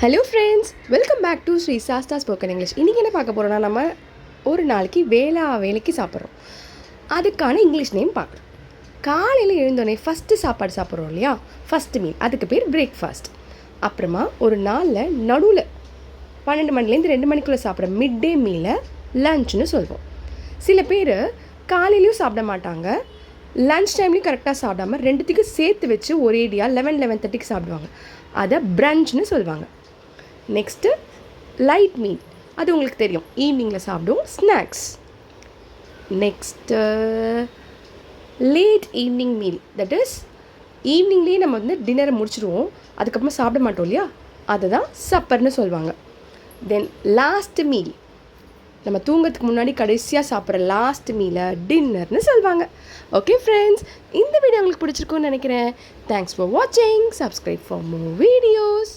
Hello friends, welcome back to Sri Sastha spoken English. இன்றைக்கி என்ன பார்க்க போகிறோன்னா, நம்ம ஒரு நாளைக்கு வேலைக்கு சாப்பிட்றோம். அதுக்கான இங்கிலீஷ் நேம் பார்க்குறோம். காலையில் எழுந்தோடனே ஃபஸ்ட்டு சாப்பாடு சாப்பிட்றோம் இல்லையா, ஃபஸ்ட்டு மீல், அதுக்கு பேர் பிரேக்ஃபாஸ்ட். அப்புறமா ஒரு நாளில் நடுவில் 12 மணிலேருந்து 2 மணிக்குள்ளே சாப்பிட்ற மிட் டே மீலை லன்ச்னு சொல்வோம். சில பேர் காலையிலையும் சாப்பிட மாட்டாங்க, லன்ச் டைம்லேயும் கரெக்டாக சாப்பிடாமல் ரெண்டுத்துக்கும் சேர்த்து வச்சு ஒரேடியாக 11-11:30 சாப்பிடுவாங்க. அதை பிரன்ச்னு சொல்லுவாங்க. நெக்ஸ்ட்டு லைட் மீல், அது உங்களுக்கு தெரியும், ஈவினிங்கில் சாப்பிடுவோம், snacks. Next late evening meal, that is ஈவினிங்லேயே நம்ம டின்னரை முடிச்சிடுவோம், அதுக்கப்புறமா சாப்பிட மாட்டோம் இல்லையா, அதை தான் சப்பர்னு சொல்லுவாங்க. தென் லாஸ்ட் மீல், நம்ம தூங்கிறதுக்கு முன்னாடி கடைசியாக சாப்பிட்ற லாஸ்ட் மீலை டின்னர்னு சொல்லுவாங்க. ஓகே ஃப்ரெண்ட்ஸ், இந்த வீடியோ உங்களுக்கு பிடிச்சிருக்குன்னு நினைக்கிறேன். தேங்க்ஸ் ஃபார் வாட்சிங். Subscribe for more videos.